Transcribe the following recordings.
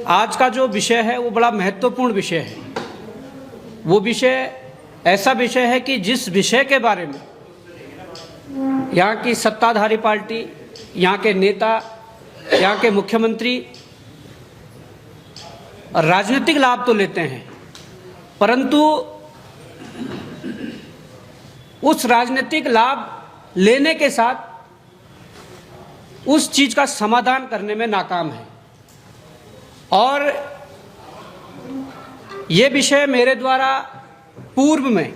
आज का जो विषय है वो बड़ा महत्वपूर्ण विषय है। वो विषय ऐसा विषय है कि जिस विषय के बारे में यहाँ की सत्ताधारी पार्टी, यहाँ के नेता, यहाँ के मुख्यमंत्री राजनीतिक लाभ तो लेते हैं, परंतु उस राजनीतिक लाभ लेने के साथ उस चीज का समाधान करने में नाकाम है। और ये विषय मेरे द्वारा पूर्व में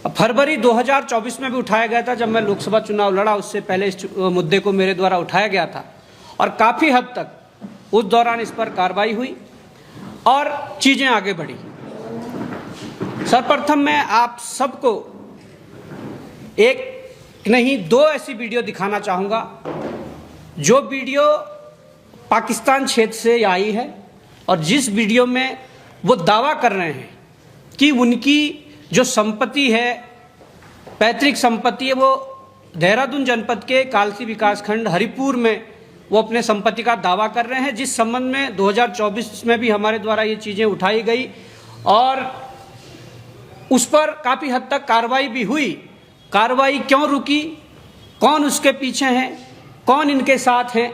फरवरी 2024 में भी उठाया गया था, जब मैं लोकसभा चुनाव लड़ा। उससे पहले इस मुद्दे को मेरे द्वारा उठाया गया था और काफ़ी हद तक उस दौरान इस पर कार्रवाई हुई और चीज़ें आगे बढ़ी। सर्वप्रथम मैं आप सबको एक नहीं दो ऐसी वीडियो दिखाना चाहूँगा जो वीडियो पाकिस्तान क्षेत्र से आई है और जिस वीडियो में वो दावा कर रहे हैं कि उनकी जो संपत्ति है, पैतृक संपत्ति है, वो देहरादून जनपद के कालसी विकासखंड हरिपुर में वो अपने संपत्ति का दावा कर रहे हैं, जिस संबंध में 2024 में भी हमारे द्वारा ये चीज़ें उठाई गई और उस पर काफ़ी हद तक कार्रवाई भी हुई। कार्रवाई क्यों रुकी, कौन उसके पीछे हैं, कौन इनके साथ हैं,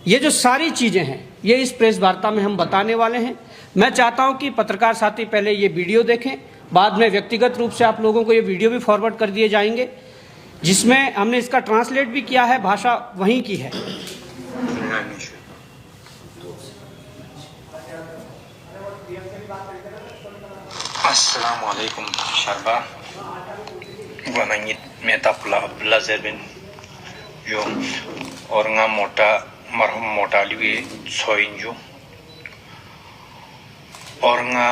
ये जो सारी चीज़ें हैं ये इस प्रेस वार्ता में हम बताने वाले हैं। मैं चाहता हूं कि पत्रकार साथी पहले ये वीडियो देखें, बाद में व्यक्तिगत रूप से आप लोगों को ये वीडियो भी फॉरवर्ड कर दिए जाएंगे, जिसमें हमने इसका ट्रांसलेट भी किया है, भाषा वहीं की है। अस्सलाम वालेकुम शरबा गवानंगित मेतापुला अब्दुल्ला ज़ेरबिन जो और nga मोटा मरहूम मोटा लिवे सोइंजो और nga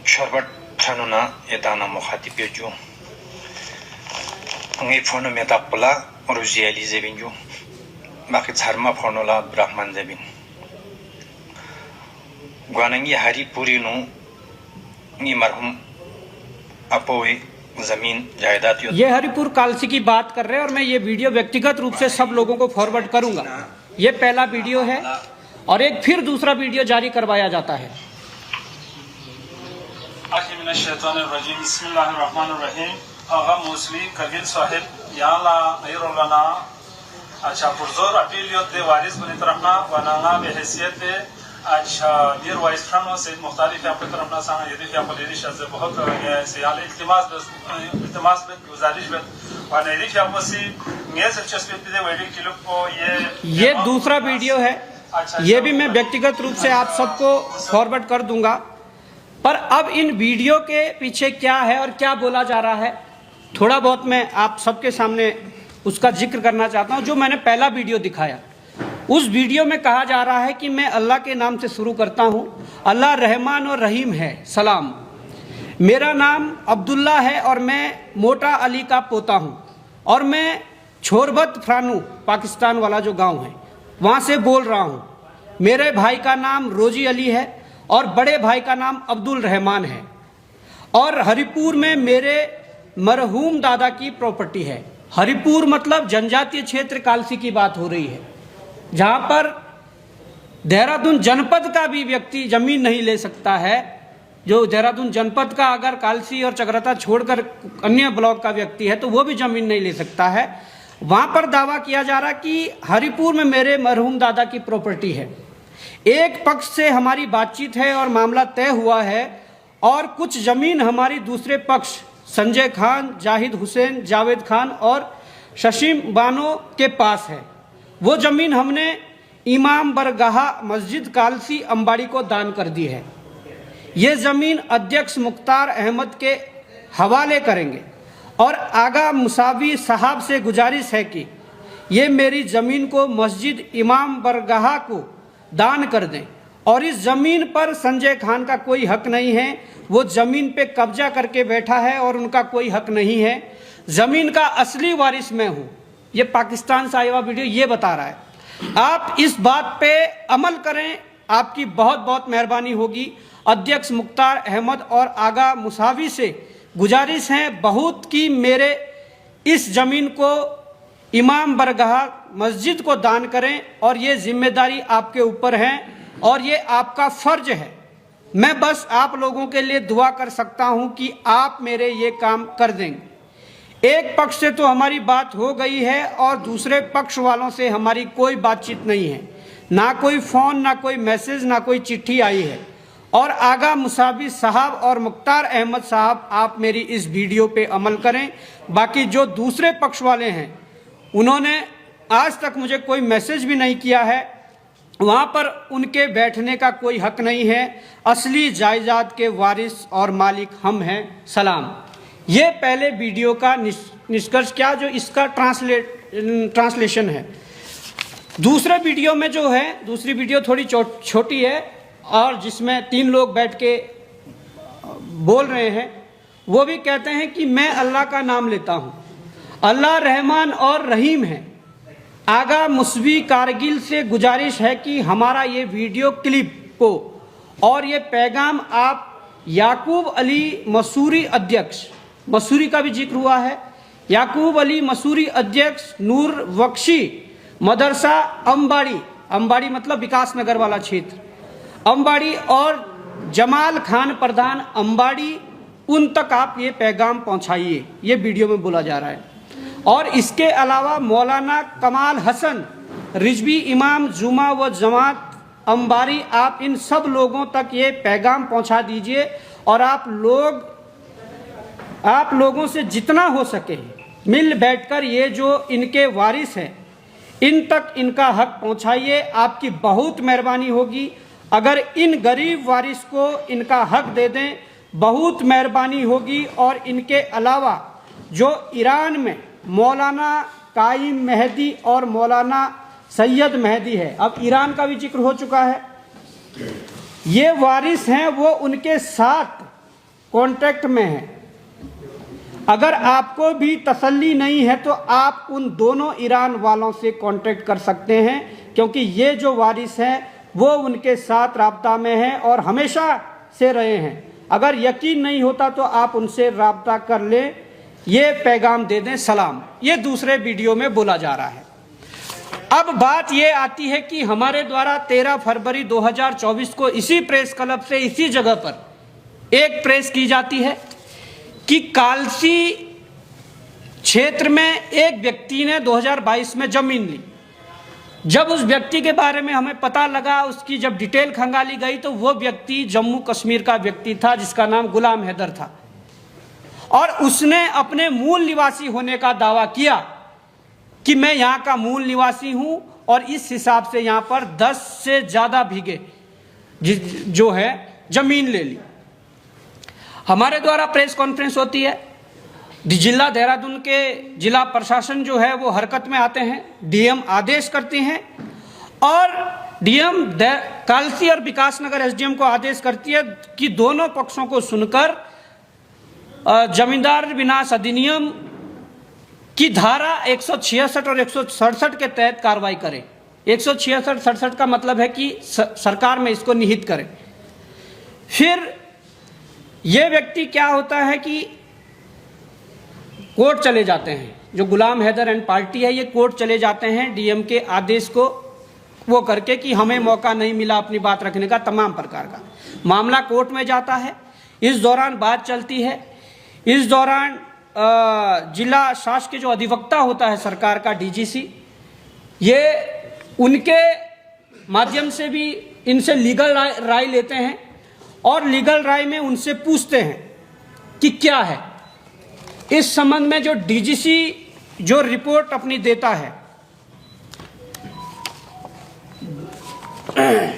शरबत थानुना एताना मुखातिब जो ngai फोन मेतापुला रुजियाली ज़ेबिन जो बाकी धर्मा फोनोला ब्राह्मण ज़ेबिन गवानंगी हरिपुरी नु मरहूम अपोए जमीन जायदाद ये हरिपुर कालसी की बात कर रहे हैं और मैं ये वीडियो व्यक्तिगत रूप से सब लोगों को फॉरवर्ड करूंगा। ये पहला वीडियो है और एक फिर दूसरा वीडियो जारी करवाया जाता है। आगा मुस्लिम करगिल साहिब याला नैरोलाना अच्छा पुरजोर अपीलियत दे वारिस बने तरफना वनाना बेहसियत अच्छा नीर वाइस फ्रनो से मुख्तालिफ यहाँ पर तरफना सांगा यदि यहाँ पर लेडी शब्द बहुत से याले इल्तिमास में गुजारिश में वाने यदि यहाँ पर सी मेरे से चस्पे पिदे वेडिंग किलो को ये दूसरा वीडियो है। ये भी मैं व्यक्तिगत रूप से आप सबको फॉरवर्ड कर दूंगा। पर अब इन वीडियो के पीछे क्या है और क्या बोला जा रहा है, थोड़ा बहुत मैं आप सबके सामने उसका जिक्र करना चाहता हूँ। जो मैंने पहला वीडियो दिखाया, उस वीडियो में कहा जा रहा है कि मैं अल्लाह के नाम से शुरू करता हूँ, अल्लाह रहमान और रहीम है, सलाम। मेरा नाम अब्दुल्ला है और मैं मोटा अली का पोता हूँ और मैं छोरबत फ्रानू पाकिस्तान वाला जो गांव है वहाँ से बोल रहा हूँ। मेरे भाई का नाम रोजी अली है और बड़े भाई का नाम अब्दुल रहमान है और हरिपुर में मेरे मरहूम दादा की प्रॉपर्टी है। हरिपुर मतलब जनजातीय क्षेत्र कालसी की बात हो रही है, जहाँ पर देहरादून जनपद का भी व्यक्ति जमीन नहीं ले सकता है। जो देहरादून जनपद का अगर कालसी और चकराता छोड़कर अन्य ब्लॉक का व्यक्ति है तो वो भी जमीन नहीं ले सकता है। वहाँ पर दावा किया जा रहा कि हरिपुर में मेरे मरहूम दादा की प्रॉपर्टी है। एक पक्ष से हमारी बातचीत है और मामला तय हुआ है और कुछ जमीन हमारी दूसरे पक्ष संजय खान, जाहिद हुसैन, जावेद खान और शशीम बानो के पास है। वो ज़मीन हमने इमाम बरगाह मस्जिद कालसी अंबाड़ी को दान कर दी है। ये ज़मीन अध्यक्ष मुख्तार अहमद के हवाले करेंगे और आगा मुसावी साहब से गुजारिश है कि ये मेरी ज़मीन को मस्जिद इमाम बरगाह को दान कर दें और इस ज़मीन पर संजय खान का कोई हक नहीं है। वो ज़मीन पे कब्जा करके बैठा है और उनका कोई हक नहीं है। ज़मीन का असली वारिस मैं हूँ। ये पाकिस्तान से आया हुआ वीडियो ये बता रहा है। आप इस बात पे अमल करें, आपकी बहुत बहुत मेहरबानी होगी। अध्यक्ष मुख्तार अहमद और आगा मुसावी से गुजारिश है बहुत कि मेरे इस ज़मीन को इमाम बरगाह मस्जिद को दान करें और ये जिम्मेदारी आपके ऊपर है। और ये आपका फर्ज है। मैं बस आप लोगों के लिए दुआ कर सकता हूं कि आप मेरे ये काम कर देंगे। एक पक्ष से तो हमारी बात हो गई है और दूसरे पक्ष वालों से हमारी कोई बातचीत नहीं है, ना कोई फ़ोन, ना कोई मैसेज, ना कोई चिट्ठी आई है। और आगा मुसावी साहब और मुख्तार अहमद साहब, आप मेरी इस वीडियो पे अमल करें। बाकी जो दूसरे पक्ष वाले हैं उन्होंने आज तक मुझे कोई मैसेज भी नहीं किया है, वहाँ पर उनके बैठने का कोई हक नहीं है। असली जायदाद के वारिस और मालिक हम हैं। सलाम। ये पहले वीडियो का निष्कर्ष क्या जो इसका ट्रांसलेशन है। दूसरे वीडियो में जो है, दूसरी वीडियो थोड़ी छोटी है और जिसमें 3 लोग बैठ के बोल रहे हैं, वो भी कहते हैं कि मैं अल्लाह का नाम लेता हूँ, अल्लाह रहमान और रहीम है। आगा मुस्वी कारगिल से गुजारिश है कि हमारा ये वीडियो क्लिप को और ये पैगाम आप याकूब अली मसूरी अध्यक्ष, मसूरी का भी जिक्र हुआ है, याकूब अली मसूरी अध्यक्ष नूर बख्शी मदरसा अम्बाड़ी, अम्बाड़ी मतलब विकास नगर वाला क्षेत्र, अम्बाड़ी और जमाल खान प्रधान अम्बाड़ी, उन तक आप ये पैगाम पहुंचाइए, ये वीडियो में बोला जा रहा है। और इसके अलावा मौलाना कमाल हसन रिजवी इमाम जुमा व जमात अम्बारी, आप इन सब लोगों तक ये पैगाम पहुंचा दीजिए और आप लोगों से जितना हो सके मिल बैठकर ये जो इनके वारिस हैं इन तक इनका हक पहुंचाइए। आपकी बहुत मेहरबानी होगी। अगर इन गरीब वारिस को इनका हक दे दें, बहुत मेहरबानी होगी। और इनके अलावा जो ईरान में मौलाना काइम मेहदी और मौलाना सैयद मेहदी है, अब ईरान का भी जिक्र हो चुका है, ये वारिस हैं, वो उनके साथ कांटेक्ट में हैं। अगर आपको भी तसल्ली नहीं है तो आप उन दोनों ईरान वालों से कांटेक्ट कर सकते हैं, क्योंकि ये जो वारिस हैं वो उनके साथ राब्ता में हैं और हमेशा से रहे हैं। अगर यकीन नहीं होता तो आप उनसे राब्ता कर लें, ये पैगाम दे दें। सलाम। ये दूसरे वीडियो में बोला जा रहा है। अब बात ये आती है कि हमारे द्वारा 13 फरवरी 2024 को इसी प्रेस क्लब से इसी जगह पर एक प्रेस की जाती है कि कालसी क्षेत्र में एक व्यक्ति ने 2022 में जमीन ली। जब उस व्यक्ति के बारे में हमें पता लगा, उसकी जब डिटेल खंगाली गई, तो वो व्यक्ति जम्मू कश्मीर का व्यक्ति था जिसका नाम गुलाम हैदर था और उसने अपने मूल निवासी होने का दावा किया कि मैं यहाँ का मूल निवासी हूँ और इस हिसाब से यहाँ पर 10 से ज़्यादा बीघे जो है जमीन ले ली। हमारे द्वारा प्रेस कॉन्फ्रेंस होती है, जिला देहरादून के जिला प्रशासन जो है वो हरकत में आते हैं, डीएम आदेश करते हैं और डीएम कालसी और विकास नगर एसडीएम को आदेश करती है कि दोनों पक्षों को सुनकर जमींदार विनाश अधिनियम की धारा 166 और 167 के तहत कार्रवाई करें। 166-67 का मतलब है कि सरकार में इसको निहित करें। फिर ये व्यक्ति क्या होता है कि कोर्ट चले जाते हैं, जो गुलाम हैदर एंड पार्टी है ये कोर्ट चले जाते हैं डीएम के आदेश को वो करके कि हमें मौका नहीं मिला अपनी बात रखने का, तमाम प्रकार का मामला कोर्ट में जाता है। इस दौरान बात चलती है। इस दौरान जिला शासकीय जो अधिवक्ता होता है सरकार का, डीजीसी, ये उनके माध्यम से भी इनसे लीगल राय लेते हैं और लीगल राय में उनसे पूछते हैं कि क्या है इस संबंध में। जो डीजीसी जो रिपोर्ट अपनी देता है,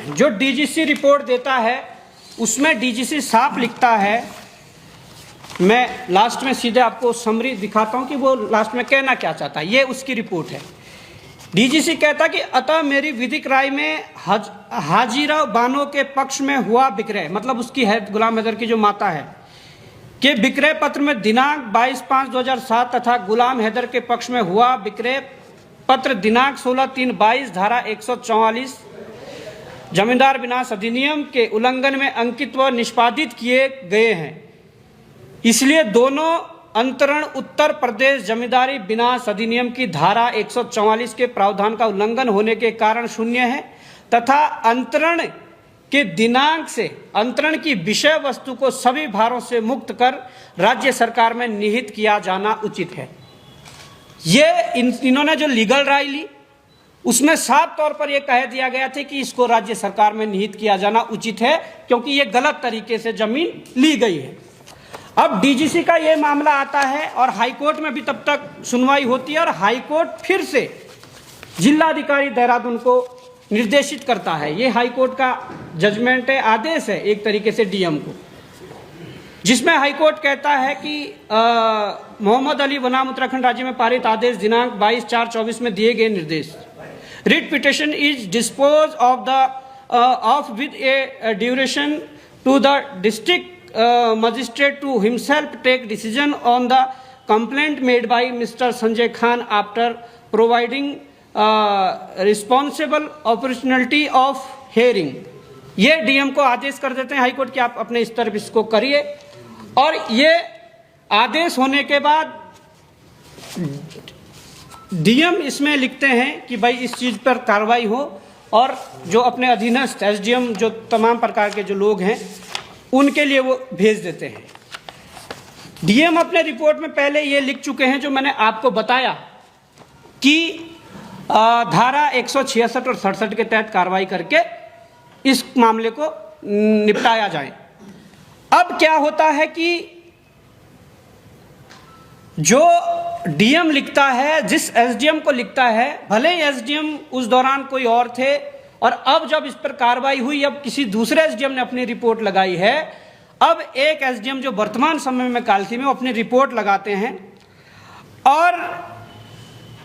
जो डीजीसी रिपोर्ट देता है उसमें डीजीसी साफ लिखता है, मैं लास्ट में सीधे आपको समरी दिखाता हूं कि वो लास्ट में कहना क्या चाहता है। ये उसकी रिपोर्ट है। डीजीसी कहता कि अतः मेरी विधिक राय में हाजिरा बानो के पक्ष में हुआ विक्रय, मतलब उसकी है गुलाम हैदर की जो माता है, के विक्रय पत्र में दिनांक 22/5/2007 तथा गुलाम हैदर के पक्ष में हुआ विक्रय पत्र दिनांक 16/3/22 धारा 144 जमींदार विनाश अधिनियम के उल्लंघन में अंकित व निष्पादित किए गए हैं। इसलिए दोनों अंतरण उत्तर प्रदेश जमींदारी विनाश अधिनियम की धारा 144 के प्रावधान का उल्लंघन होने के कारण शून्य है तथा अंतरण कि दिनांक से अंतरण की विषय वस्तु को सभी भारों से मुक्त कर राज्य सरकार में निहित किया जाना उचित है। ये इन्होंने जो लीगल राय ली उसमें साफ तौर पर यह कह दिया गया था कि इसको राज्य सरकार में निहित किया जाना उचित है, क्योंकि ये गलत तरीके से जमीन ली गई है। अब डीजीसी का ये मामला आता है और हाईकोर्ट में भी तब तक सुनवाई होती है और हाईकोर्ट फिर से जिलाधिकारी देहरादून को निर्देशित करता है। ये हाईकोर्ट का जजमेंट है, आदेश है एक तरीके से डीएम को, जिसमें हाईकोर्ट कहता है कि मोहम्मद अली बनाम उत्तराखंड राज्य में पारित आदेश दिनांक 22/4/24 में दिए गए निर्देश। Writ petition is dispose of with a duration to the district magistrate to himself take decision on the complaint made by Mr. Sanjay Khan after providing responsible opportunity of hearing। ये डीएम को आदेश कर देते हैं high court कि आप अपने स्तर पर इसको करिए, और ये आदेश होने के बाद डीएम इसमें लिखते हैं कि भाई इस चीज पर कार्रवाई हो, और जो अपने अधीनस्थ एसडीएम जो तमाम प्रकार के जो लोग हैं उनके लिए वो भेज देते हैं। डीएम अपने रिपोर्ट में पहले ये लिख चुके हैं जो मैंने आपको बताया कि धारा 166 और 67 के तहत कार्रवाई करके इस मामले को निपटाया जाए। अब क्या होता है कि जो डीएम लिखता है, जिस एसडीएम को लिखता है, भले ही एसडीएम उस दौरान कोई और थे, और अब जब इस पर कार्रवाई हुई, अब किसी दूसरे एसडीएम ने अपनी रिपोर्ट लगाई है। अब एक एसडीएम जो वर्तमान समय में कालसी में, वो अपनी रिपोर्ट लगाते हैं और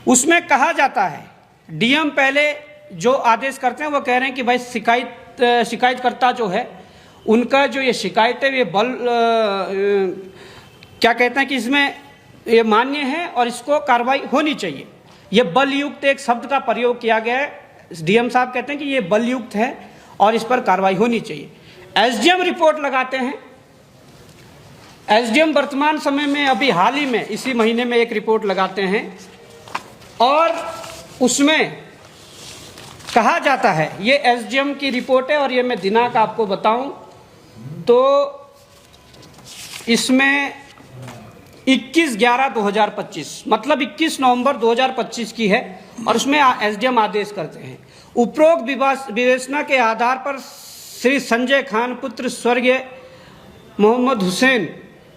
उसमें कहा जाता है, डीएम पहले जो आदेश करते हैं वो कह रहे हैं कि भाई शिकायतकर्ता जो है उनका जो ये शिकायत है ये क्या कहते हैं कि इसमें ये मान्य है और इसको कार्रवाई होनी चाहिए। ये बलयुक्त एक शब्द का प्रयोग किया गया है। डीएम साहब कहते हैं कि ये बलयुक्त है और इस पर कार्रवाई होनी चाहिए। एसडीएम रिपोर्ट लगाते हैं। एसडीएम वर्तमान समय में अभी हाल ही में इसी महीने में एक रिपोर्ट लगाते हैं और उसमें कहा जाता है, ये एसडीएम की रिपोर्ट है और ये मैं दिनांक आपको बताऊं तो इसमें 21/11/2025 मतलब 21 नवंबर 2025 की है, और उसमें एसडीएम आदेश करते हैं, उपरोक्त विवेचना के आधार पर श्री संजय खान पुत्र स्वर्गीय मोहम्मद हुसैन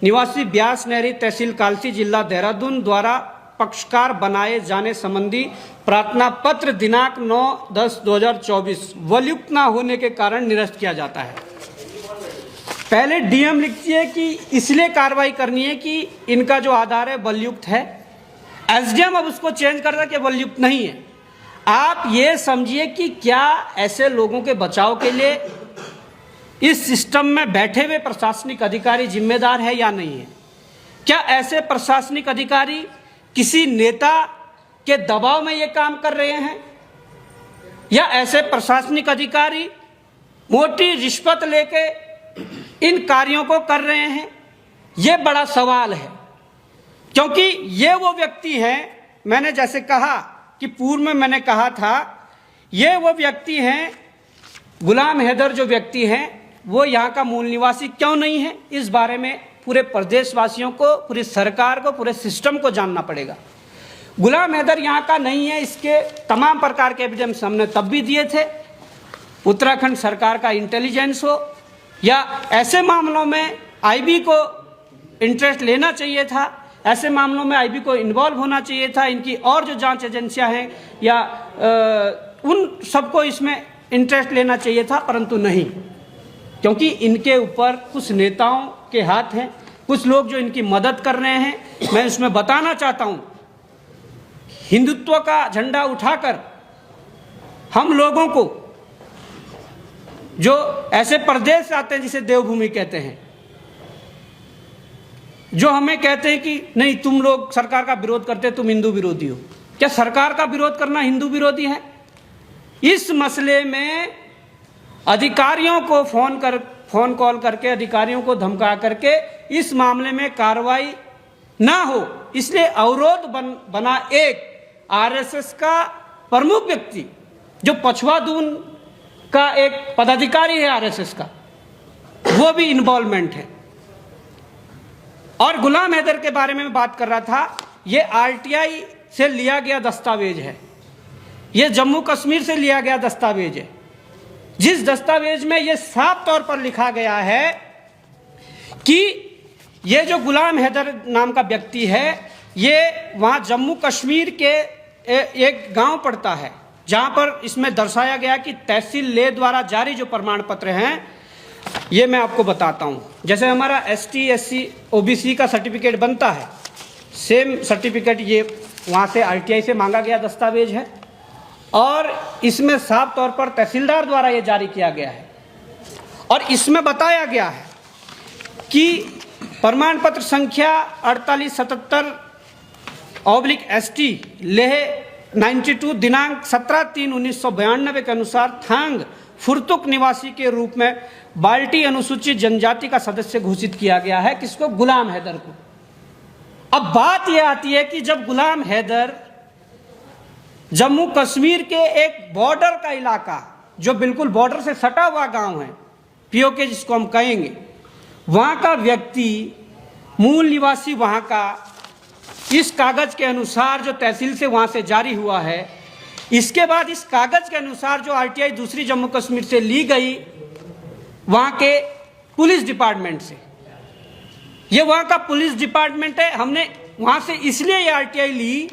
निवासी ब्यास नहरी तहसील कालसी जिला देहरादून द्वारा पक्षकार बनाए जाने संबंधी प्रार्थना पत्र दिनांक 9/10/2024 वलयुक्त न होने के कारण निरस्त किया जाता है। पहले डीएम लिखती है कि इसलिए कार्रवाई करनी है कि इनका जो आधार है बलयुक्त है। एसडीएम अब उसको चेंज कर रहा है कि बलयुक्त नहीं है। आप ये समझिए कि क्या ऐसे लोगों के बचाव के लिए इस सिस्टम में बैठे हुए प्रशासनिक अधिकारी जिम्मेदार है या नहीं है? क्या ऐसे प्रशासनिक अधिकारी किसी नेता के दबाव में ये काम कर रहे हैं, या ऐसे प्रशासनिक अधिकारी मोटी रिश्वत लेके इन कार्यों को कर रहे हैं? ये बड़ा सवाल है, क्योंकि ये वो व्यक्ति हैं, मैंने जैसे कहा कि पूर्व में मैंने कहा था, ये वो व्यक्ति हैं, गुलाम हैदर जो व्यक्ति हैं वो यहाँ का मूल निवासी क्यों नहीं है? इस बारे में पूरे प्रदेशवासियों को, पूरी सरकार को, पूरे सिस्टम को जानना पड़ेगा। गुलाम हैदर यहाँ का नहीं है, इसके तमाम प्रकार के एविडेंस हमने तब भी दिए थे। उत्तराखंड सरकार का इंटेलिजेंस हो या ऐसे मामलों में आईबी को इंटरेस्ट लेना चाहिए था, ऐसे मामलों में आईबी को इन्वॉल्व होना चाहिए था, इनकी और जो जांच एजेंसियां हैं या उन सबको इसमें इंटरेस्ट लेना चाहिए था, परंतु नहीं, क्योंकि इनके ऊपर कुछ नेताओं के हाथ हैं, कुछ लोग जो इनकी मदद कर रहे हैं। मैं इसमें बताना चाहता हूं, हिंदुत्व का झंडा उठाकर हम लोगों को जो ऐसे प्रदेश आते हैं जिसे देवभूमि कहते हैं, जो हमें कहते हैं कि नहीं तुम लोग सरकार का विरोध करते, तुम हिंदू विरोधी हो। क्या सरकार का विरोध करना हिंदू विरोधी है? इस मसले में अधिकारियों को फोन कॉल करके, अधिकारियों को धमका करके इस मामले में कार्रवाई ना हो, इसलिए अवरोध बना एक आरएसएस का प्रमुख व्यक्ति जो पछुआ दून का एक पदाधिकारी है आरएसएस का, वो भी इन्वॉल्वमेंट है। और गुलाम हैदर के बारे में मैं बात कर रहा था, ये आरटीआई से लिया गया दस्तावेज है, ये जम्मू कश्मीर से लिया गया दस्तावेज है, जिस दस्तावेज में ये साफ तौर पर लिखा गया है कि ये जो गुलाम हैदर नाम का व्यक्ति है, ये वहाँ जम्मू कश्मीर के एक गांव पड़ता है, जहां पर इसमें दर्शाया गया कि तहसील लेह द्वारा जारी जो प्रमाण पत्र हैं, ये मैं आपको बताता हूं। जैसे हमारा एसटी एससी ओबीसी का सर्टिफिकेट बनता है, सेम सर्टिफिकेट ये वहां से आरटीआई से मांगा गया दस्तावेज है, और इसमें साफ तौर पर तहसीलदार द्वारा ये जारी किया गया है। और इसमें बताया गया है कि प्रमाण पत्र संख्या 4877/ST लेह 92 दिनांक 17/3/1992 के अनुसार थांग फुरतुक निवासी के रूप में बाल्टी अनुसूचित जनजाति का सदस्य घोषित किया गया है। किसको? गुलाम हैदर को। अब बात यह आती है कि जब गुलाम हैदर जम्मू कश्मीर के एक बॉर्डर का इलाका, जो बिल्कुल बॉर्डर से सटा हुआ गांव है, पीओके जिसको हम कहेंगे, वहां का व्यक्ति, मूल निवासी वहां का, इस कागज के अनुसार जो तहसील से वहां से जारी हुआ है, इसके बाद इस कागज के अनुसार जो आरटीआई दूसरी जम्मू कश्मीर से ली गई वहां के पुलिस डिपार्टमेंट से, ये वहां का पुलिस डिपार्टमेंट है, हमने वहां से इसलिए ये आरटीआई ली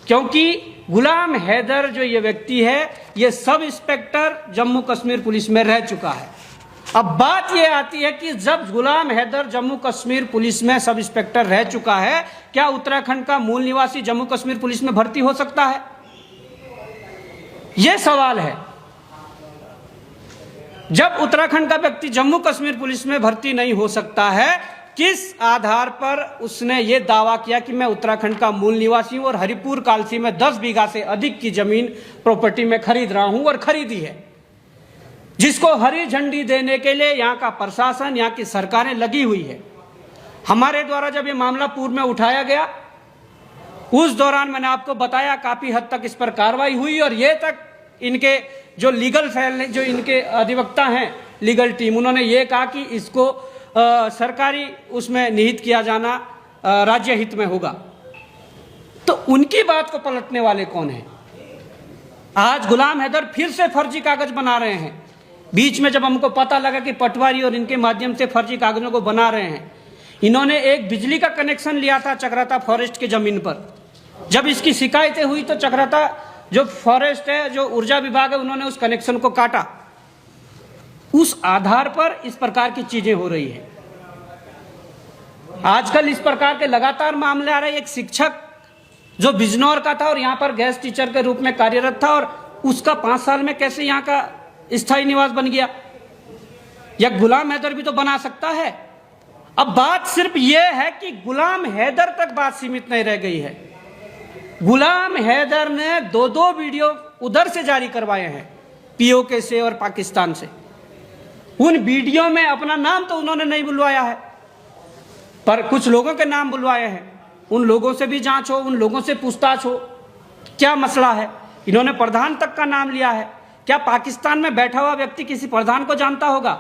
क्योंकि गुलाम हैदर जो ये व्यक्ति है, ये sub inspector Jammu Kashmir police में रह चुका है। अब बात यह आती है कि जब गुलाम हैदर जम्मू कश्मीर पुलिस में सब इंस्पेक्टर रह चुका है, क्या उत्तराखंड का मूल निवासी जम्मू कश्मीर पुलिस में भर्ती हो सकता है? यह सवाल है। जब उत्तराखंड का व्यक्ति जम्मू कश्मीर पुलिस में भर्ती नहीं हो सकता है, किस आधार पर उसने ये दावा किया कि मैं उत्तराखंड का मूल निवासी हूं और हरिपुर कालसी में 10 बीघा से अधिक की जमीन प्रॉपर्टी में खरीद रहा हूं, और खरीदी है, जिसको हरी झंडी देने के लिए यहाँ का प्रशासन, यहाँ की सरकारें लगी हुई है। हमारे द्वारा जब ये मामला पूर्व में उठाया गया, उस दौरान मैंने आपको बताया काफी हद तक इस पर कार्रवाई हुई, और ये तक इनके जो लीगल सेल, जो इनके अधिवक्ता हैं, लीगल टीम, उन्होंने ये कहा कि इसको सरकारी उसमें निहित किया जाना राज्य हित में होगा। तो उनकी बात को पलटने वाले कौन है? आज गुलाम हैदर फिर से फर्जी कागज बना रहे हैं। बीच में जब हमको पता लगा कि पटवारी और इनके माध्यम से फर्जी कागजों को बना रहे हैं, इन्होंने एक बिजली का कनेक्शन लिया था चक्राता फॉरेस्ट की जमीन पर। जब इसकी शिकायतें हुई तो चक्राता जो फॉरेस्ट है, जो ऊर्जा विभाग है, उन्होंने उस कनेक्शन को काटा। उस आधार पर इस प्रकार की चीजें हो रही है। आजकल इस प्रकार के लगातार मामले आ रहे हैं। एक शिक्षक जो बिजनौर का था और यहाँ पर गेस्ट टीचर के रूप में कार्यरत था, और उसका 5 साल में कैसे यहाँ का स्थायी निवास बन गया? या गुलाम हैदर भी तो बना सकता है। अब बात सिर्फ यह है कि गुलाम हैदर तक बात सीमित नहीं रह गई है। गुलाम हैदर ने 2 वीडियो उधर से जारी करवाए हैं, पीओके से और पाकिस्तान से। उन वीडियो में अपना नाम तो उन्होंने नहीं बुलवाया है, पर कुछ लोगों के नाम बुलवाए हैं। उन लोगों से भी जांच हो, उन लोगों से पूछताछ हो, क्या मसला है। इन्होंने प्रधान तक का नाम लिया है। क्या पाकिस्तान में बैठा हुआ व्यक्ति किसी प्रधान को जानता होगा?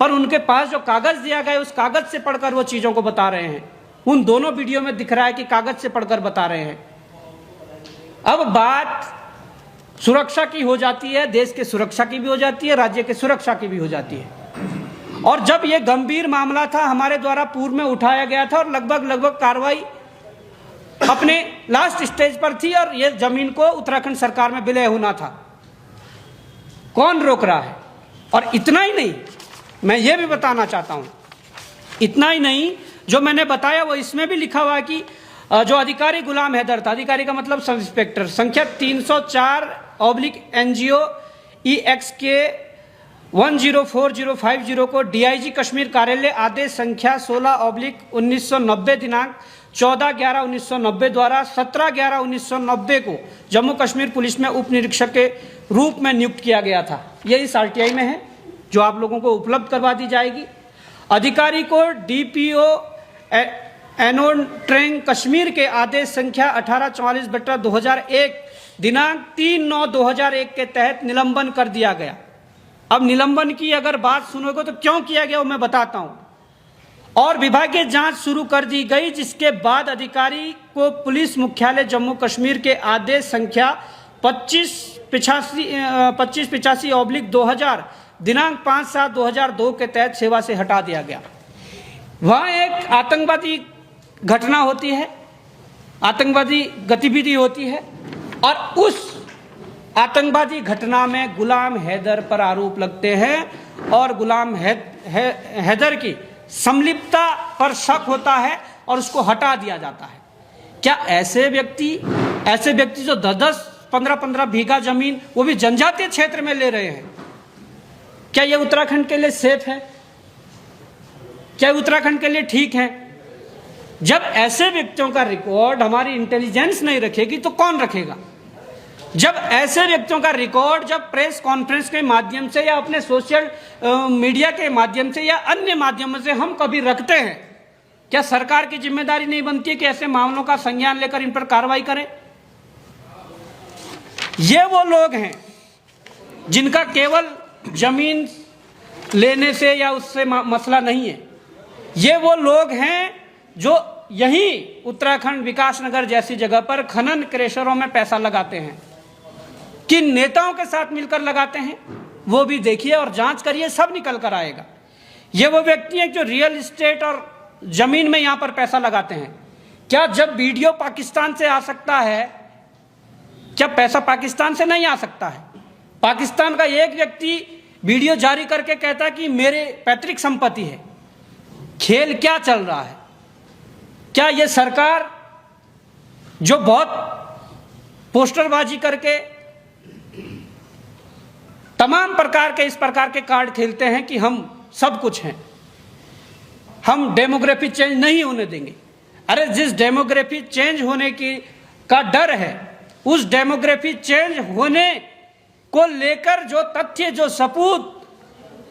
पर उनके पास जो कागज दिया गया, उस कागज से पढ़कर वो चीजों को बता रहे हैं। उन दोनों वीडियो में दिख रहा है कि कागज से पढ़कर बता रहे हैं। अब बात सुरक्षा की हो जाती है, देश के सुरक्षा की भी हो जाती है, राज्य के सुरक्षा की भी हो जाती है। और जब यह गंभीर मामला था, हमारे द्वारा पूर्व में उठाया गया था, और लगभग कार्रवाई अपने लास्ट स्टेज पर थी, और यह जमीन को उत्तराखंड सरकार में विलय होना था। कौन रोक रहा है? और इतना ही नहीं, मैं ये भी बताना चाहता हूं, इतना ही नहीं, जो मैंने बताया वो इसमें भी लिखा हुआ है कि जो अधिकारी गुलाम हैदर था, अधिकारी का मतलब सब इंस्पेक्टर, संख्या 304/NGO EXK 104050 को डीआईजी कश्मीर कार्यालय आदेश संख्या 16/1990 दिनांक 14/11/1990 द्वारा 17/11/1990 को जम्मू कश्मीर पुलिस में उप निरीक्षक के रूप में नियुक्त किया गया था। ये इस आरटीआई में है, जो आप लोगों को उपलब्ध करवा दी जाएगी। अधिकारी को डीपीओ एनोट्रेंग कश्मीर के आदेश संख्या 1844/2001 दिनांक 3/9/2001 के तहत निलंबन कर दिया गया। अब निलंबन की अगर बात सुनोगे तो क्यों किया गया वो मैं बताता हूं। और विभागीय जांच शुरू कर दी गई, जिसके बाद अधिकारी को पुलिस मुख्यालय जम्मू कश्मीर के आदेश संख्या 2585/2000 दिनांक 5/7/2002 के तहत सेवा से हटा दिया गया। वहां एक आतंकवादी घटना होती है, आतंकवादी गतिविधि होती है, और उस आतंकवादी घटना में गुलाम हैदर पर आरोप लगते हैं और गुलाम हैदर की संलिप्तता पर शक होता है और उसको हटा दिया जाता है। क्या ऐसे व्यक्ति जो 10-10, 15-15 बीघा जमीन, वो भी जनजातीय क्षेत्र में ले रहे हैं, क्या ये उत्तराखंड के लिए सेफ है? क्या उत्तराखंड के लिए ठीक है? जब ऐसे व्यक्तियों का रिकॉर्ड हमारी इंटेलिजेंस नहीं रखेगी तो कौन रखेगा? जब ऐसे व्यक्तियों का रिकॉर्ड जब प्रेस कॉन्फ्रेंस के माध्यम से या अपने सोशल मीडिया के माध्यम से या अन्य माध्यमों से हम कभी रखते हैं, क्या सरकार की जिम्मेदारी नहीं बनती है कि ऐसे मामलों का संज्ञान लेकर इन पर कार्रवाई करें? ये वो लोग हैं जिनका केवल जमीन लेने से या उससे मसला नहीं है। ये वो लोग हैं जो यही उत्तराखंड विकासनगर जैसी जगह पर खनन क्रेशरों में पैसा लगाते हैं। किन नेताओं के साथ मिलकर लगाते हैं वो भी देखिए और जांच करिए, सब निकल कर आएगा। ये वो व्यक्ति हैं जो रियल एस्टेट और जमीन में यहां पर पैसा लगाते हैं। क्या जब वीडियो पाकिस्तान से आ सकता है, क्या पैसा पाकिस्तान से नहीं आ सकता है? पाकिस्तान का एक व्यक्ति वीडियो जारी करके कहता है कि मेरे पैतृक संपत्ति है। खेल क्या चल रहा है? क्या ये सरकार जो बहुत पोस्टरबाजी करके तमाम प्रकार के इस प्रकार के कार्ड खेलते हैं कि हम सब कुछ हैं, हम डेमोग्राफी चेंज नहीं होने देंगे। अरे जिस डेमोग्राफी चेंज होने की का डर है, उस डेमोग्राफी चेंज होने को लेकर जो तथ्य, जो सबूत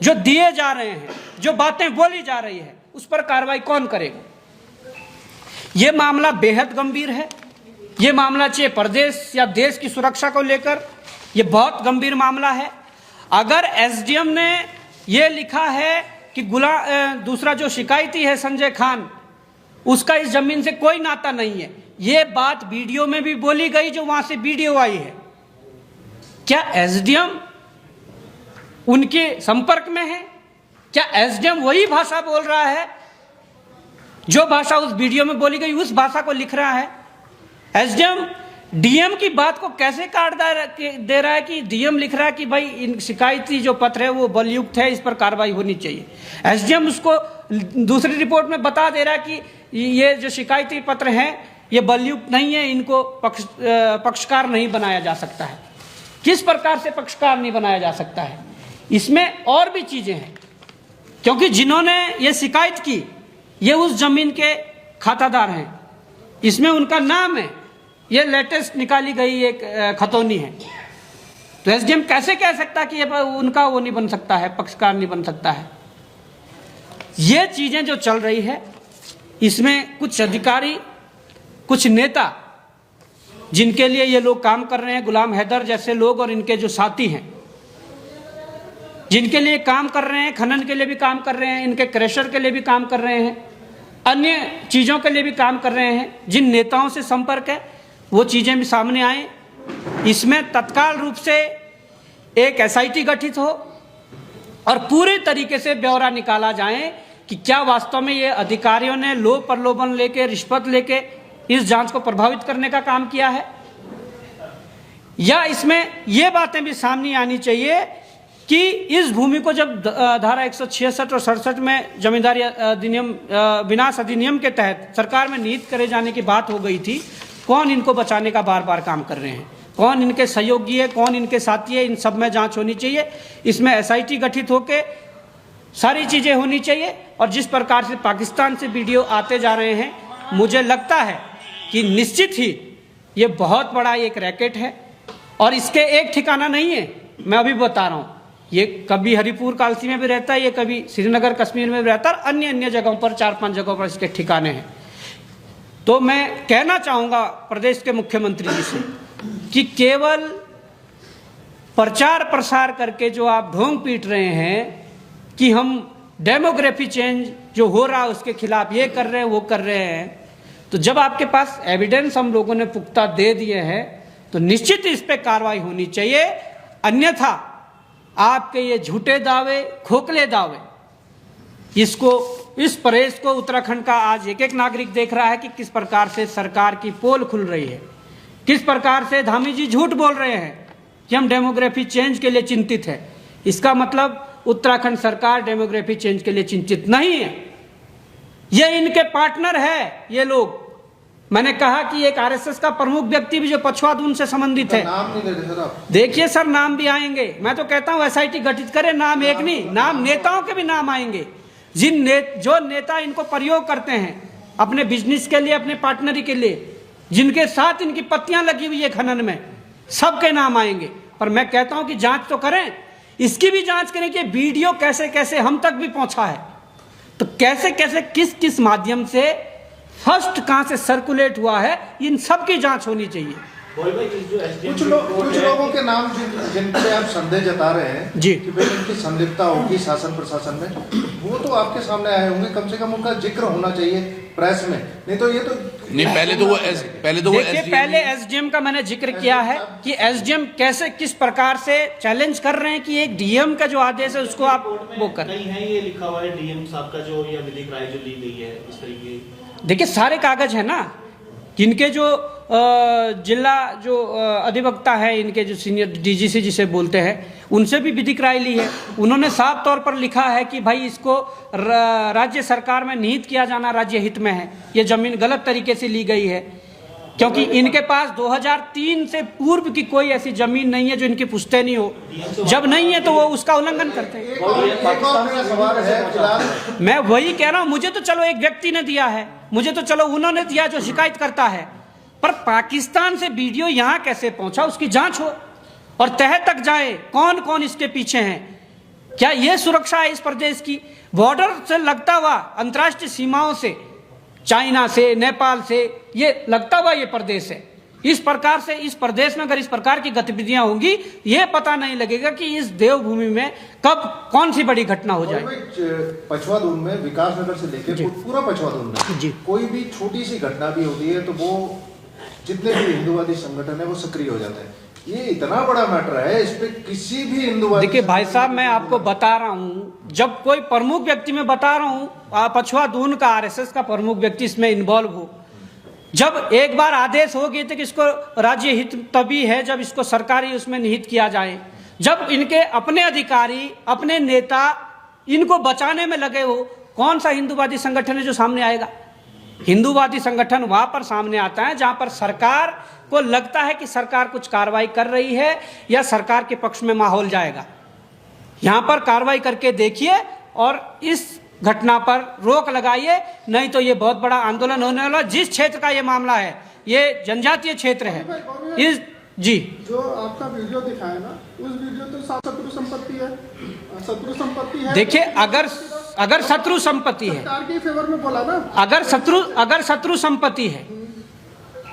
जो दिए जा रहे हैं, जो बातें बोली जा रही है, उस पर कार्रवाई कौन करेगा? यह मामला बेहद गंभीर है। यह मामला चाहे प्रदेश या देश की सुरक्षा को लेकर यह बहुत गंभीर मामला है। अगर एसडीएम ने यह लिखा है कि दूसरा जो शिकायती है संजय खान, उसका इस जमीन से कोई नाता नहीं है, यह बात वीडियो में भी बोली गई जो वहां से वीडियो आई है। क्या एसडीएम उनके संपर्क में है? क्या एसडीएम वही भाषा बोल रहा है जो भाषा उस वीडियो में बोली गई, उस भाषा को लिख रहा है? एसडीएम डीएम की बात को कैसे काट दे रहा है कि डीएम लिख रहा है कि भाई इन शिकायती जो पत्र है वो बलयुक्त है, इस पर कार्रवाई होनी चाहिए। एसडीएम उसको दूसरी रिपोर्ट में बता दे रहा है कि ये जो शिकायती पत्र हैं ये बलयुक्त नहीं है, इनको पक्षकार नहीं बनाया जा सकता है। किस प्रकार से पक्षकार नहीं बनाया जा सकता है? इसमें और भी चीजें हैं, क्योंकि जिन्होंने ये शिकायत की ये उस जमीन के खातादार हैं, इसमें उनका नाम है। ये लेटेस्ट निकाली गई एक खतौनी है। तो एसडीएम कैसे कह सकता कि ये उनका वो नहीं बन सकता है, पक्षकार नहीं बन सकता है? ये चीजें जो चल रही है, इसमें कुछ अधिकारी, कुछ नेता जिनके लिए ये लोग काम कर रहे हैं, गुलाम हैदर जैसे लोग और इनके जो साथी हैं, जिनके लिए काम कर रहे हैं, खनन के लिए भी काम कर रहे हैं, इनके क्रशर के लिए भी काम कर रहे हैं, अन्य चीज़ों के लिए भी काम कर रहे हैं, जिन नेताओं से संपर्क है वो चीज़ें भी सामने आए। इसमें तत्काल रूप से एक एसआईटी गठित हो और पूरी तरीके से ब्यौरा निकाला जाए कि क्या वास्तव में ये अधिकारियों ने लोभ प्रलोभन लेके, रिश्वत लेके इस जांच को प्रभावित करने का काम किया है, या इसमें ये बातें भी सामने आनी चाहिए कि इस भूमि को जब धारा 166 और 67 में जमींदारी अधिनियम, विनाश अधिनियम के तहत सरकार में निहित करे जाने की बात हो गई थी, कौन इनको बचाने का बार बार काम कर रहे हैं, कौन इनके सहयोगी है, कौन इनके साथी है, इन सब में जांच होनी चाहिए। इसमें एसआईटी गठित होकर सारी चीज़ें होनी चाहिए। और जिस प्रकार से पाकिस्तान से वीडियो आते जा रहे हैं, मुझे लगता है कि निश्चित ही ये बहुत बड़ा एक रैकेट है और इसके एक ठिकाना नहीं है। मैं अभी बता रहा हूँ, ये कभी हरिपुर कालसी में भी रहता है, ये कभी श्रीनगर कश्मीर में भी रहता है, और अन्य अन्य जगहों पर 4-5 जगहों पर इसके ठिकाने हैं। तो मैं कहना चाहूँगा प्रदेश के मुख्यमंत्री जी से कि केवल प्रचार प्रसार करके जो आप ढोंग पीट रहे हैं कि हम डेमोग्राफी चेंज जो हो रहा है उसके खिलाफ ये कर रहे हैं वो कर रहे हैं, तो जब आपके पास एविडेंस हम लोगों ने पुख्ता दे दिए हैं तो निश्चित इस पे कार्रवाई होनी चाहिए। अन्यथा आपके ये झूठे दावे, खोखले दावे, इस परहेज को उत्तराखंड का आज एक एक नागरिक देख रहा है कि किस प्रकार से सरकार की पोल खुल रही है, किस प्रकार से धामी जी झूठ बोल रहे हैं कि हम डेमोग्राफी चेंज के लिए चिंतित है। इसका मतलब उत्तराखंड सरकार डेमोग्राफी चेंज के लिए चिंतित नहीं है, ये इनके पार्टनर है ये लोग। मैंने कहा कि एक आरएसएस का प्रमुख व्यक्ति भी जो पछवादून से संबंधित है, नाम नहीं ले रहे सर आप। देखिए सर नाम भी आएंगे, मैं तो कहता हूं एसआईटी गठित करें, नाम एक नहीं, नाम नेताओं के भी नाम आएंगे, जो नेता इनको प्रयोग करते हैं अपने बिजनेस के लिए, अपने पार्टनरी के लिए, जिनके साथ इनकी पत्तियां लगी हुई है खनन में, सबके नाम आएंगे। पर मैं कहता हूं कि जांच तो करें, इसकी भी जांच करें कि वीडियो कैसे कैसे हम तक भी पहुंचा है, तो कैसे कैसे किस किस माध्यम से फर्स्ट कहां से सर्कुलेट हुआ है, इन सब की जांच होनी चाहिए। कुछ लोगों के नाम जिन पे आप संदेह जता रहे हैं जी कि भाई इनकी संलिप्तता होगी शासन प्रशासन में, वो तो आपके सामने आए होंगे, कम से कम उनका जिक्र होना चाहिए प्रेस में, नहीं तो ये तो नहीं। पहले तो वो देखिए, पहले एसडीएम का मैंने जिक्र किया है कि एसडीएम कैसे किस प्रकार से चैलेंज कर रहे हैं कि एक डीएम का जो आदेश है उसको आप वो कर। नहीं है, ये लिखा हुआ है डीएम साहब का जो या विधिक राय जो ली गई है इस तरीके। देखिए सारे कागज है ना, इनके जो जिला जो अधिवक्ता है, इनके जो सीनियर डीजीसी जिसे बोलते हैं, उनसे भी विधिक राय ली है। उन्होंने साफ तौर पर लिखा है कि भाई इसको राज्य सरकार में निहित किया जाना राज्य हित में है, ये जमीन गलत तरीके से ली गई है, क्योंकि इनके पास 2003 से पूर्व की कोई ऐसी जमीन नहीं है जो इनकी पुश्तैनी हो, जब नहीं है तो वो उसका उल्लंघन करते हैं। मैं वही कह रहा हूं, मुझे तो चलो एक व्यक्ति ने दिया है, मुझे तो चलो उन्होंने दिया जो शिकायत करता है, पर पाकिस्तान से वीडियो यहां कैसे पहुंचा उसकी जांच हो और तह तक जाए, कौन कौन इसके पीछे हैं, क्या यह सुरक्षा है इस प्रदेश की। बॉर्डर से लगता हुआ, अंतर्राष्ट्रीय सीमाओं से, चाइना से, नेपाल से ये लगता हुआ ये प्रदेश है। इस प्रकार से इस प्रदेश में अगर इस प्रकार की गतिविधियां होंगी, ये पता नहीं लगेगा कि इस देवभूमि में कब कौन सी बड़ी घटना हो जाए। पछवादून में, विकास नगर से लेकर पूरा पछवादून में कोई भी छोटी सी घटना भी होती है तो वो जितने भी हिंदुवादी संगठन है वो सक्रिय हो जाते हैं। ये इतना बड़ा मैटर है, इस पे किसी भी हिंदुवादी। देखिए भाई साहब, मैं आपको बता रहा हूं, जब कोई प्रमुख व्यक्ति मैं बता रहा हूं, पछवादून का आरएसएस का प्रमुख व्यक्ति इसमें इन्वॉल्व हो, जब एक बार आदेश हो गए थे कि इसको राज्य हित तभी है जब इसको सरकारी उसमें निहित किया जाए, जब इनके अपने अधिकारी, अपने नेता इनको बचाने में लगे हो, कौन सा हिंदुवादी संगठन है जो सामने आएगा। हिंदुवादी संगठन वहां पर सामने आता है जहां पर सरकार को लगता है कि सरकार कुछ कार्रवाई कर रही है या सरकार के पक्ष में माहौल जाएगा। यहां पर कार्रवाई करके देखिए और इस घटना पर रोक लगाइए, नहीं तो ये बहुत बड़ा आंदोलन होने वाला। जिस क्षेत्र का ये मामला है, ये जनजातीय क्षेत्र है। इस जी जो आपका वीडियो दिखाया ना, उस वीडियो तो शत्रु संपत्ति है, शत्रु संपत्ति है। देखिए, अगर शत्रु संपत्ति है, सरकार के फेवर में बोला ना, अगर शत्रु संपत्ति है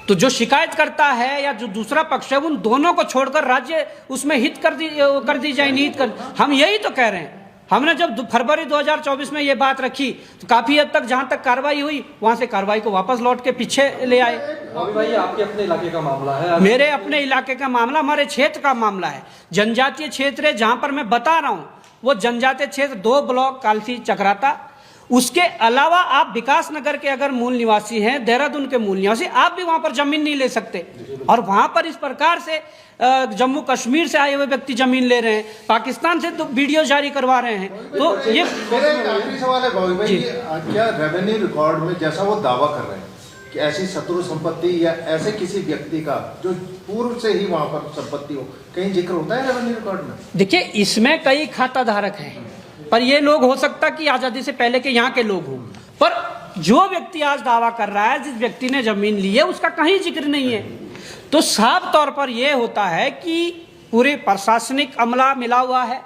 तो जो शिकायत करता है या जो दूसरा पक्ष है, उन दोनों को छोड़कर राज्य उसमें हित कर दी जाए, निहित कर। हम यही तो कह रहे हैं। हमने जब फरवरी 2024 में ये बात रखी तो काफी हद तक जहां तक कार्रवाई हुई, वहां से कार्रवाई को वापस लौट के पीछे ले आए। भाई, आपके अपने इलाके का मामला है। मेरे अपने इलाके का मामला, हमारे क्षेत्र का मामला है, जनजातीय क्षेत्र है। जहां पर मैं बता रहा हूं वो जनजातीय क्षेत्र 2 ब्लॉक कालसी चक्राता। उसके अलावा आप विकास नगर के अगर मूल निवासी हैं, देहरादून के मूल निवासी, आप भी वहां पर जमीन नहीं ले सकते। और वहां पर इस प्रकार से जम्मू कश्मीर से आए हुए व्यक्ति जमीन ले रहे हैं, पाकिस्तान से तो वीडियो जारी करवा रहे हैं। तो ये मेरा एक आखिरी सवाल है भाई, क्या रेवेन्यू रिकॉर्ड में जैसा वो दावा कर रहे हैं कि ऐसी शत्रु संपत्ति या ऐसे किसी व्यक्ति का जो पूर्व से ही वहां पर संपत्ति हो, कहीं जिक्र होता है रेवेन्यू रिकॉर्ड में? देखिए, इसमें कई खाता धारक हैं, पर ये लोग हो सकता कि आजादी से पहले के यहाँ के लोग हों, पर जो व्यक्ति आज दावा कर रहा है, जिस व्यक्ति ने जमीन ली है, उसका कहीं जिक्र नहीं है। तो साफ तौर पर यह होता है कि पूरे प्रशासनिक अमला मिला हुआ है,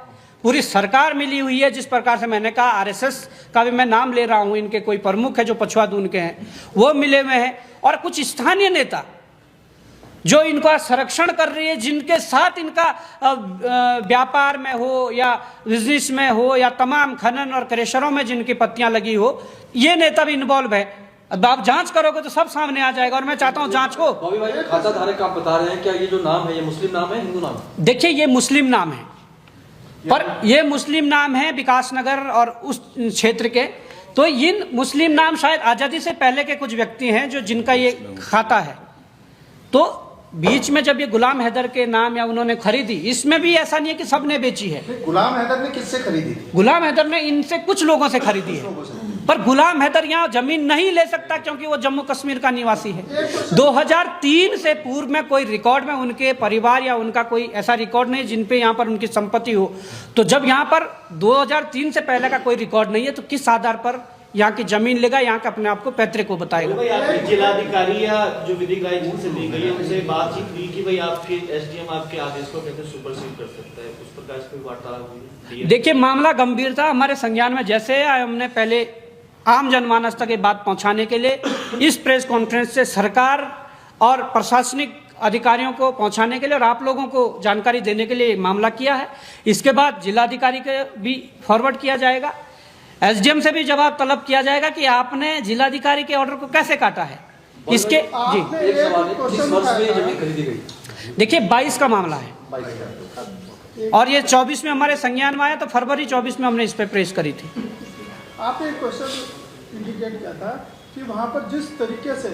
पूरी सरकार मिली हुई है। जिस प्रकार से मैंने कहा, आरएसएस का भी मैं नाम ले रहा हूं, इनके कोई प्रमुख है जो पछवादून के हैं, वो मिले हुए हैं, और कुछ स्थानीय नेता जो इनका संरक्षण कर रही है, जिनके साथ इनका व्यापार में हो या बिजनेस में हो या तमाम खनन और क्रेशरों में जिनकी पत्तियां लगी हो, ये नेता भी इन्वॉल्व है। अब आप जांच करोगे तो सब सामने आ जाएगा और मैं चाहता हूं जांच को। बॉबी भाई, खाता धारक आप बता रहे हैं, क्या ये जो नाम है ये मुस्लिम नाम है, हिंदू नाम है? देखिए, ये मुस्लिम नाम है, पर ये मुस्लिम नाम है विकास नगर और उस क्षेत्र के। तो इन मुस्लिम नाम शायद आज़ादी से पहले के कुछ व्यक्ति हैं जो जिनका ये खाता है। तो बीच में जब ये गुलाम हैदर के नाम या उन्होंने खरीदी, इसमें भी ऐसा नहीं है कि सबने बेची है। गुलाम हैदर ने किससे खरीदी थी? गुलाम हैदर ने इनसे कुछ लोगों से खरीदी है, पर गुलाम हैदर यहाँ जमीन नहीं ले सकता क्योंकि वो जम्मू कश्मीर का निवासी है। 2003 से पूर्व में कोई रिकॉर्ड में उनके परिवार या उनका कोई ऐसा रिकॉर्ड नहीं जिन पे यहाँ पर उनकी संपत्ति हो। तो जब यहाँ पर 2003 से पहले का कोई रिकॉर्ड नहीं है तो किस आधार पर यहाँ की जमीन लेगा, यहाँ के अपने आप को पैतृक को बताएगा? भाई, आपके जिलाधिकारी या जो विधिक राय जिनसे ली गई है उनसे बातचीत हुई कि भाई आपके एसडीएम आपके आदेश को कैसे सुपरसीड कर सकता है, उस प्रकार से कोई वार्तालाप हुई? देखिए, मामला गंभीर था, हमारे संज्ञान में जैसे हमने पहले आम जनमानस तक ये बात पहुंचाने के लिए इस प्रेस कॉन्फ्रेंस से सरकार और प्रशासनिक अधिकारियों को पहुंचाने के लिए और आप लोगों को जानकारी देने के लिए मामला किया है। इसके बाद जिलाधिकारी के भी फॉरवर्ड किया जाएगा, एसडीएम से भी जवाब तलब किया जाएगा कि आपने जिलाधिकारी के ऑर्डर को कैसे काटा है। इसके जी एक सवाल है, किस वर्ष में ये जमीन खरीदी गई? देखिए, 22 का मामला है और ये 24 में हमारे संज्ञान में आया, तो फरवरी 24 में हमने इस पे प्रेस करी थी। आपने एक क्वेश्चन इंडिकेट किया था कि वहाँ पर जिस तरीके से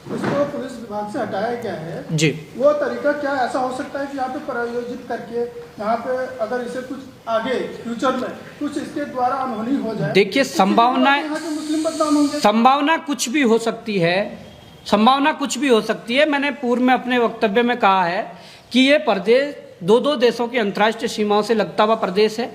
इसको पुलिस विभाग से हटाया गया है जी, वो तरीका क्या ऐसा हो सकता है कि यहाँ पे प्रायोजित करके यहाँ पे अगर इसे कुछ आगे फ्यूचर में कुछ इसके द्वारा अनहोनी हो जाए? देखिए, संभावनाएं, यहाँ के मुस्लिम बदनाम होंगे। संभावना कुछ भी हो सकती है, संभावना कुछ भी हो सकती है। मैंने पूर्व में अपने वक्तव्य में कहा है कि ये प्रदेश दो देशों की अंतर्राष्ट्रीय सीमाओं से लगता हुआ प्रदेश है।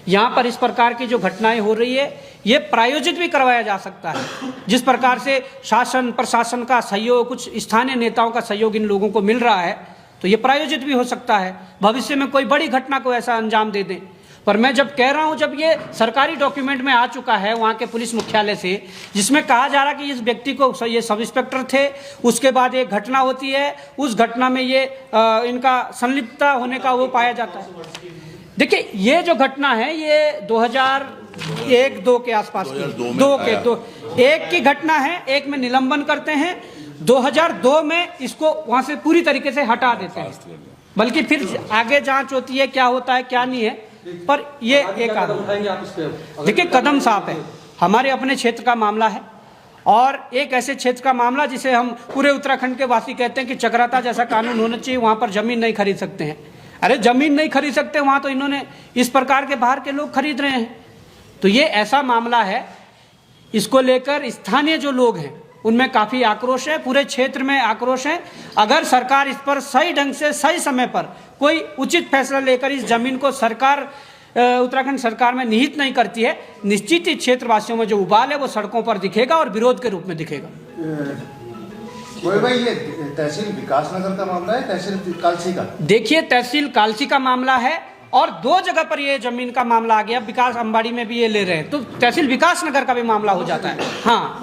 यहाँ पर इस प्रकार की जो घटनाएं हो रही है ये प्रायोजित भी करवाया जा सकता है। जिस प्रकार से शासन प्रशासन का सहयोग, कुछ स्थानीय नेताओं का सहयोग इन लोगों को मिल रहा है, तो ये प्रायोजित भी हो सकता है। भविष्य में कोई बड़ी घटना को ऐसा अंजाम दे दें। पर मैं जब कह रहा हूं, जब ये सरकारी डॉक्यूमेंट में आ चुका है वहाँ के पुलिस मुख्यालय से, जिसमें कहा जा रहा कि इस व्यक्ति को, ये सब इंस्पेक्टर थे, उसके बाद एक घटना होती है, उस घटना में ये इनका संलिप्तता होने का वो पाया जाता है। देखिए, ये जो घटना है ये 2001-2 के आसपास की एक की घटना है। एक में निलंबन करते हैं, 2002 में इसको वहां से पूरी तरीके से हटा देते हैं, बल्कि फिर आगे जांच होती है क्या होता है क्या नहीं है। पर ये एक कदम उठाएंगे आप इस पे? देखिए, कदम साफ है, हमारे अपने क्षेत्र का मामला है और एक ऐसे क्षेत्र का मामला जिसे हम पूरे उत्तराखंड के वासी कहते हैं कि चक्राता जैसा कानून होना चाहिए। वहां पर जमीन नहीं खरीद सकते हैं। अरे जमीन नहीं खरीद सकते, वहां तो इन्होंने इस प्रकार के बाहर के लोग खरीद रहे हैं। तो ये ऐसा मामला है, इसको लेकर स्थानीय जो लोग हैं उनमें काफी आक्रोश है, पूरे क्षेत्र में आक्रोश है। अगर सरकार इस पर सही ढंग से सही समय पर कोई उचित फैसला लेकर इस जमीन को सरकार उत्तराखंड सरकार में निहित नहीं करती है, निश्चित ही क्षेत्रवासियों में जो उबाल है वो सड़कों पर दिखेगा और विरोध के रूप में दिखेगा। भाई, ये तहसील विकास नगर का मामला है, तहसील कालसी का? देखिए, तहसील कालसी का मामला है और 2 जगह पर ये जमीन का मामला आ गया। विकास अंबाड़ी में भी ये ले रहे हैं, तो तहसील विकास नगर का भी मामला हो जाता है। हाँ।